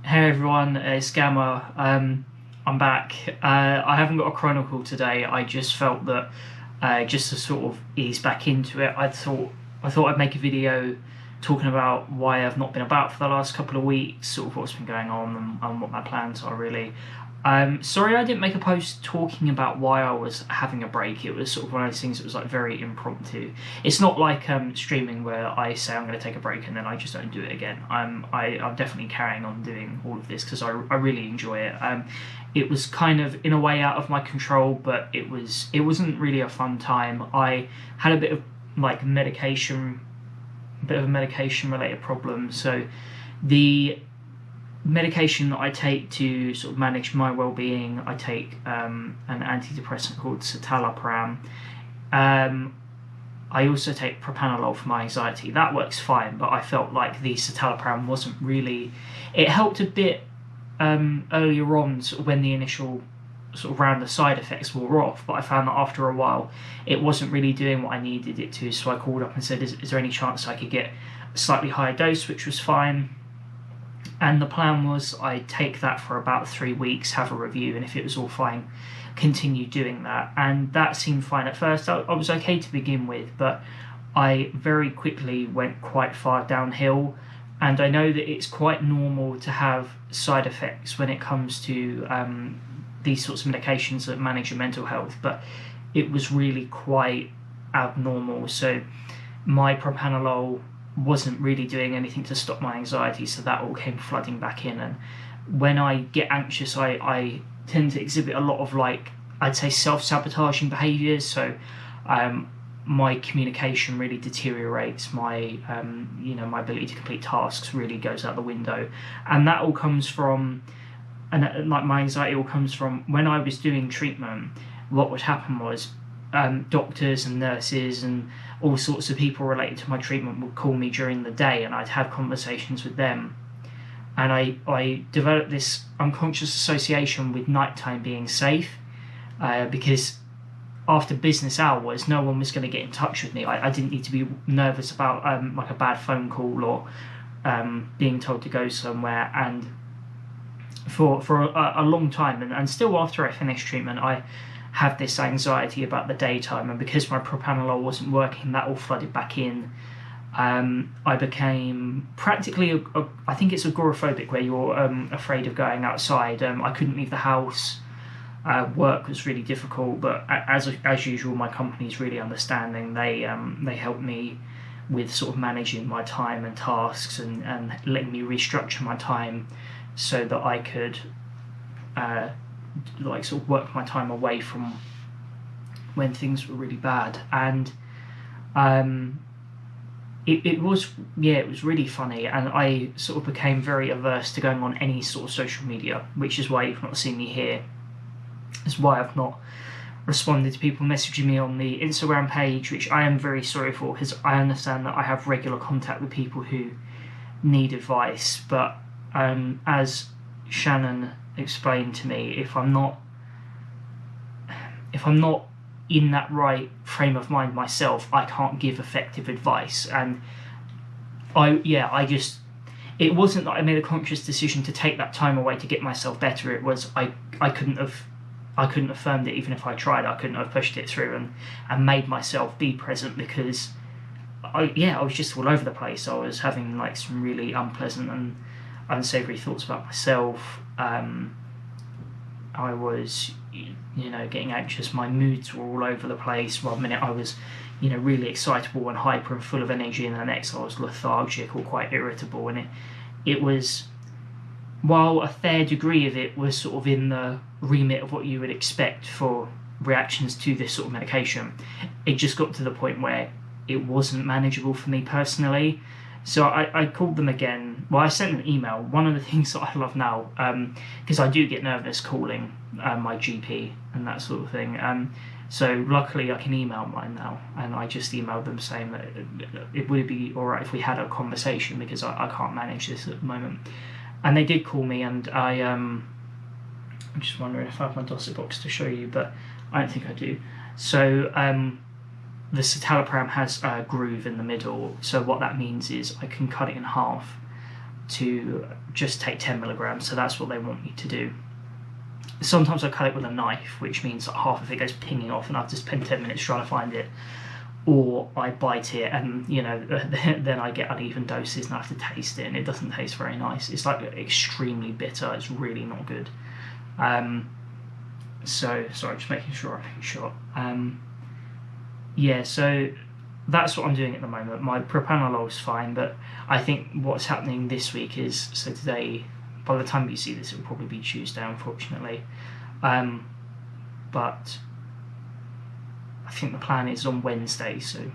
Hey everyone, it's Gamma. I'm back. I haven't got a chronicle today. I just felt that just to sort of ease back into it, I thought I'd make a video talking about why I've not been about for the last couple of weeks, sort of what's been going on and what my plans are really. Sorry I didn't make a post talking about why I was having a break. It was sort of one of those things that was like very impromptu. It's not like streaming where I say I'm going to take a break and then I just don't do it again. I'm definitely carrying on doing all of this because I really enjoy it. It was kind of in a way out of my control, but it wasn't really a fun time. I had a bit of like a bit of a medication related problem. So the medication that I take to sort of manage my well-being, I take an antidepressant called citalopram. I also take propranolol for my anxiety. That works fine, but I felt like the citalopram wasn't really. It helped a bit earlier on, sort of when the initial sort of round of side effects wore off, but I found that after a while it wasn't really doing what I needed it to. So I called up and said, "Is there any chance I could get a slightly higher dose?" Which was fine. And the plan was I'd take that for about 3 weeks, have a review, and if it was all fine, continue doing that. And that seemed fine at first. I was okay to begin with, but I very quickly went quite far downhill. And I know that it's quite normal to have side effects when it comes to these sorts of medications that manage your mental health, but it was really quite abnormal. So my propranolol wasn't really doing anything to stop my anxiety, so that all came flooding back in. And when I get anxious, I tend to exhibit a lot of, like, I'd say self-sabotaging behaviours. So my communication really deteriorates, my my ability to complete tasks really goes out the window, and that all comes from, and like my anxiety all comes from when I was doing treatment. What would happen was doctors and nurses and all sorts of people related to my treatment would call me during the day, and I'd have conversations with them. And I developed this unconscious association with nighttime being safe, because after business hours, no one was going to get in touch with me. I didn't need to be nervous about like a bad phone call or being told to go somewhere. And for a long time, and still after I finished treatment, I had this anxiety about the daytime, and because my propranolol wasn't working, that all flooded back in. I became practically, I think it's agoraphobic, where you're afraid of going outside. I couldn't leave the house. Work was really difficult, but as usual, my company's really understanding. They helped me with sort of managing my time and tasks, and letting me restructure my time so that I could like sort of work my time away from when things were really bad. And it was really funny, and I sort of became very averse to going on any sort of social media, which is why you've not seen me here. It's why I've not responded to people messaging me on the Instagram page, which I am very sorry for, because I understand that I have regular contact with people who need advice. But as Shannon explained to me, if I'm not in that right frame of mind myself, I can't give effective advice. And it wasn't that I made a conscious decision to take that time away to get myself better. It was I couldn't have firmed it. Even if I tried, I couldn't have pushed it through and made myself be present, because I was just all over the place. I was having like some really unpleasant and unsavory thoughts about myself. I was getting anxious. My moods were all over the place. One minute I was really excitable and hyper and full of energy, and the next I was lethargic or quite irritable. And it was, while a fair degree of it was sort of in the remit of what you would expect for reactions to this sort of medication, it just got to the point where it wasn't manageable for me personally. So I called them again. Well, I sent an email. One of the things that I love now, because I do get nervous calling my GP and that sort of thing. So luckily I can email mine now, and I just emailed them saying that it would be all right if we had a conversation, because I can't manage this at the moment. And they did call me, and I'm just wondering if I have my dossier box to show you, but I don't think I do. So the citalopram has a groove in the middle, so what that means is I can cut it in half to just take 10 milligrams, so that's what they want me to do. Sometimes I cut it with a knife, which means that half of it goes pinging off and I have to spend 10 minutes trying to find it, or I bite it and then I get uneven doses and I have to taste it and it doesn't taste very nice. It's like extremely bitter. It's really not good. So sorry, just making sure I take a shot. So that's what I'm doing at the moment. My propranolol is fine, but I think what's happening this week is, so today, by the time you see this, it will probably be Tuesday, unfortunately. But I think the plan is on Wednesday, so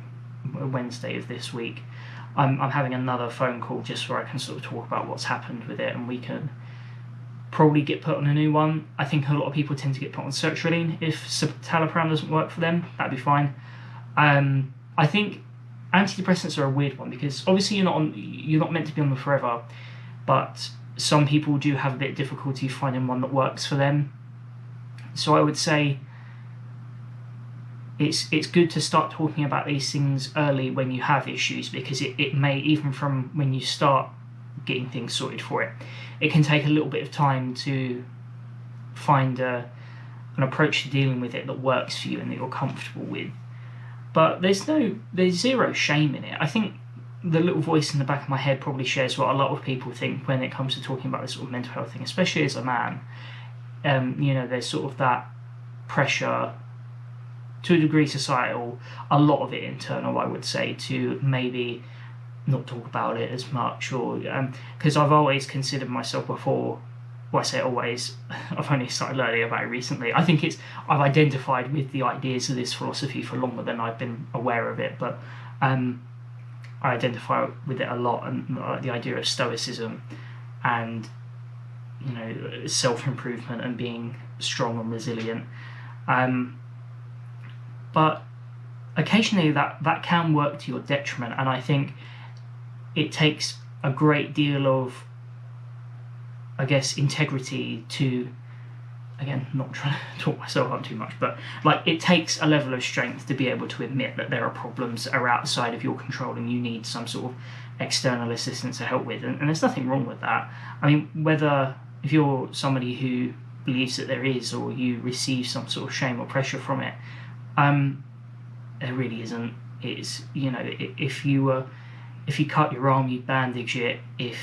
Wednesday of this week, I'm having another phone call just where I can sort of talk about what's happened with it, and we can probably get put on a new one. I think a lot of people tend to get put on sertraline if citalopram doesn't work for them. That'd be fine. I think antidepressants are a weird one because obviously you're not meant to be on them forever, but some people do have a bit of difficulty finding one that works for them. So I would say it's good to start talking about these things early when you have issues, because it may, even from when you start getting things sorted for it, it can take a little bit of time to find an approach to dealing with it that works for you and that you're comfortable with. But there's zero shame in it. I think the little voice in the back of my head probably shares what a lot of people think when it comes to talking about this sort of mental health thing, especially as a man. There's sort of that pressure, to a degree societal, a lot of it internal, I would say, to maybe not talk about it as much, or because I've always considered myself before. Well, I say always, I've only started learning about it recently. I think I've identified with the ideas of this philosophy for longer than I've been aware of it, but I identify with it a lot, and the idea of stoicism and self-improvement and being strong and resilient. But occasionally that can work to your detriment, and I think it takes a great deal of, I guess, integrity to, again, not trying to talk myself up too much, but it takes a level of strength to be able to admit that there are problems that are outside of your control and you need some sort of external assistance to help with, and there's nothing wrong with that. I mean, whether if you're somebody who believes that there is, or you receive some sort of shame or pressure from it, there really isn't. It's, if you cut your arm, you bandage it. If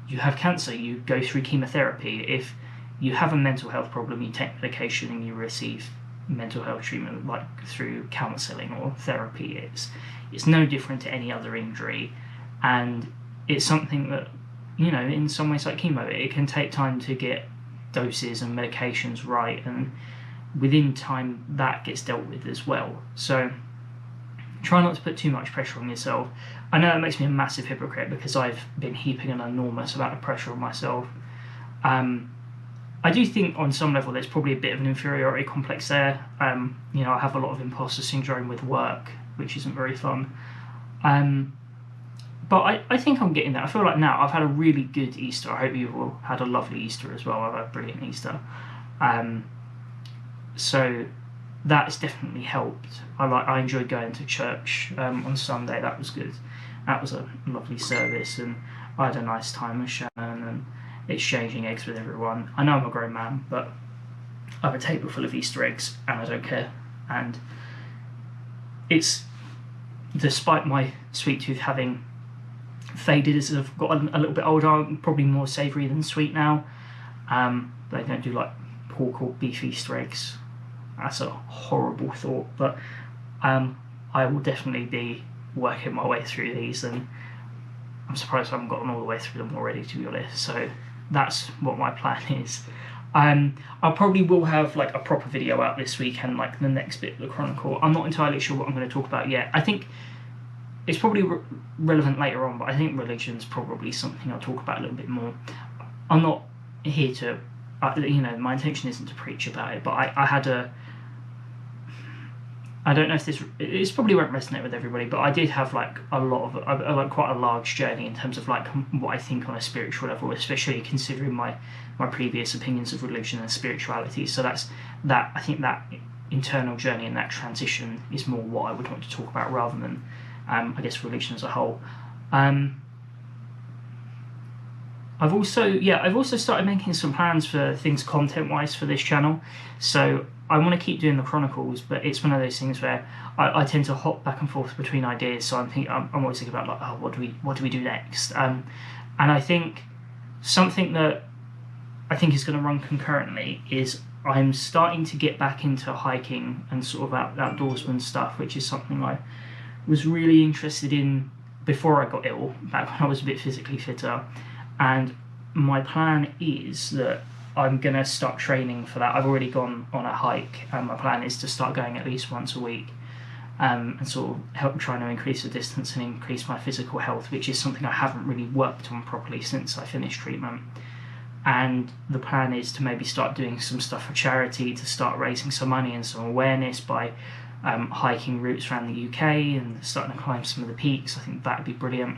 you have cancer, you go through chemotherapy. If you have a mental health problem, you take medication and you receive mental health treatment, like through counselling or therapy. It's no different to any other injury, and it's something that, in some ways, like chemo, it can take time to get doses and medications right, and within time that gets dealt with as well. So try not to put too much pressure on yourself. I know it makes me a massive hypocrite because I've been heaping an enormous amount of pressure on myself. I do think on some level there's probably a bit of an inferiority complex there. I have a lot of imposter syndrome with work, which isn't very fun. But I think I'm getting there. I feel like now I've had a really good Easter. I hope you've all had a lovely Easter as well. I've had a brilliant Easter. So that's definitely helped. I enjoyed going to church on Sunday. That was good. That was a lovely service, and I had a nice time with Shannon and exchanging eggs with everyone. I know I'm a grown man, but I have a table full of Easter eggs and I don't care. And it's, despite my sweet tooth having faded as I've got a little bit older, I'm probably more savoury than sweet now. But I don't do like pork or beef Easter eggs. That's a horrible thought, but I will definitely be working my way through these, and I'm surprised I haven't gotten all the way through them already, to be honest. So that's what my plan is. I probably will have like a proper video out this week and like the next bit of the Chronicle. I'm not entirely sure what I'm going to talk about yet. I think it's probably relevant later on, but I think religion's probably something I'll talk about a little bit more. I'm not here to, my intention isn't to preach about it, but I had I don't know if this probably won't resonate with everybody, but I did have like a lot of like quite a large journey in terms of like what I think on a spiritual level, especially considering my previous opinions of religion and spirituality. So I think that internal journey and that transition is more what I would want to talk about rather than I guess religion as a whole. I've also started making some plans for things content-wise for this channel. So I want to keep doing the chronicles, but it's one of those things where I tend to hop back and forth between ideas. So I'm always thinking about like, oh, what do we do next? And I think something that I think is going to run concurrently is I'm starting to get back into hiking and sort of outdoorsman stuff, which is something I was really interested in before I got ill, back when I was a bit physically fitter. And my plan is that I'm going to start training for that. I've already gone on a hike, and my plan is to start going at least once a week, and sort of help trying to increase the distance and increase my physical health, which is something I haven't really worked on properly since I finished treatment. And the plan is to maybe start doing some stuff for charity, to start raising some money and some awareness by hiking routes around the UK and starting to climb some of the peaks. I think that'd be brilliant.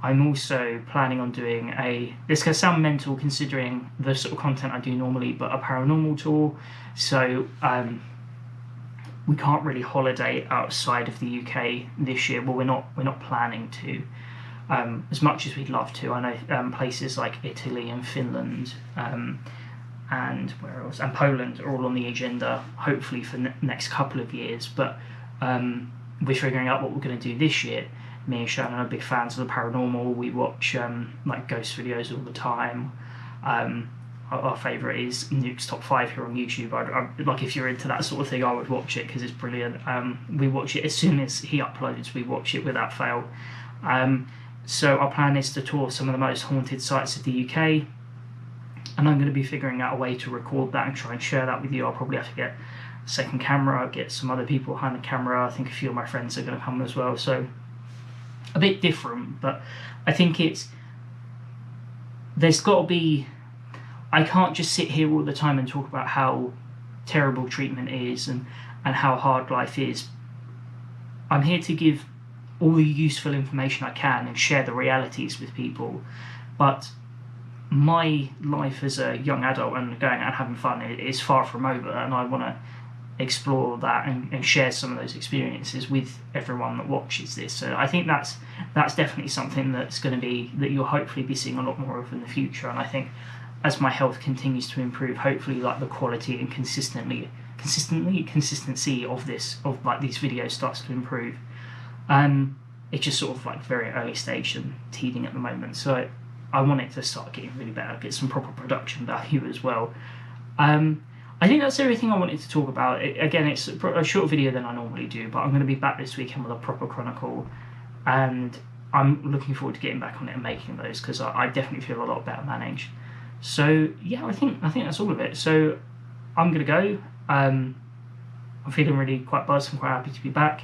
I'm also planning on doing this can sound mental considering the sort of content I do normally, but a paranormal tour. So we can't really holiday outside of the UK this year. Well, we're not planning to, as much as we'd love to. I know places like Italy and Finland and where else, and Poland are all on the agenda, hopefully for the next couple of years. But we're figuring out what we're going to do this year. Me and Shannon are big fans of the paranormal. We watch like ghost videos all the time. Our favourite is Nuke's Top 5 here on YouTube. Like, if you're into that sort of thing, I would watch it because it's brilliant. We watch it as soon as he uploads. We watch it without fail. So our plan is to tour some of the most haunted sites of the UK, and I'm going to be figuring out a way to record that and try and share that with you. I'll probably have to get a second camera, get some other people behind the camera. I think a few of my friends are going to come as well. So a bit different, but I think there's got to be, I can't just sit here all the time and talk about how terrible treatment is and how hard life is. I'm here to give all the useful information I can and share the realities with people, but my life as a young adult and going out and having fun is far from over, and I want to explore that and share some of those experiences with everyone that watches this. So I think that's definitely something that's going to be, that you'll hopefully be seeing a lot more of in the future. And I think as my health continues to improve, hopefully like the quality and consistency of these videos starts to improve. It's just sort of like very early stage and teething at the moment, so I want it to start getting really better, get some proper production value as well. I think that's everything I wanted to talk about. Again, it's a short video than I normally do, but I'm going to be back this weekend with a proper chronicle, and I'm looking forward to getting back on it and making those, because I definitely feel a lot better managed. So yeah, I think that's all of it. So I'm going to go. I'm feeling really quite buzzed. I'm quite happy to be back.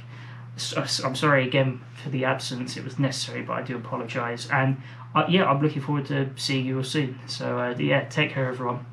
I'm sorry again for the absence. It was necessary, but I do apologise. And yeah, I'm looking forward to seeing you all soon. So yeah, take care everyone.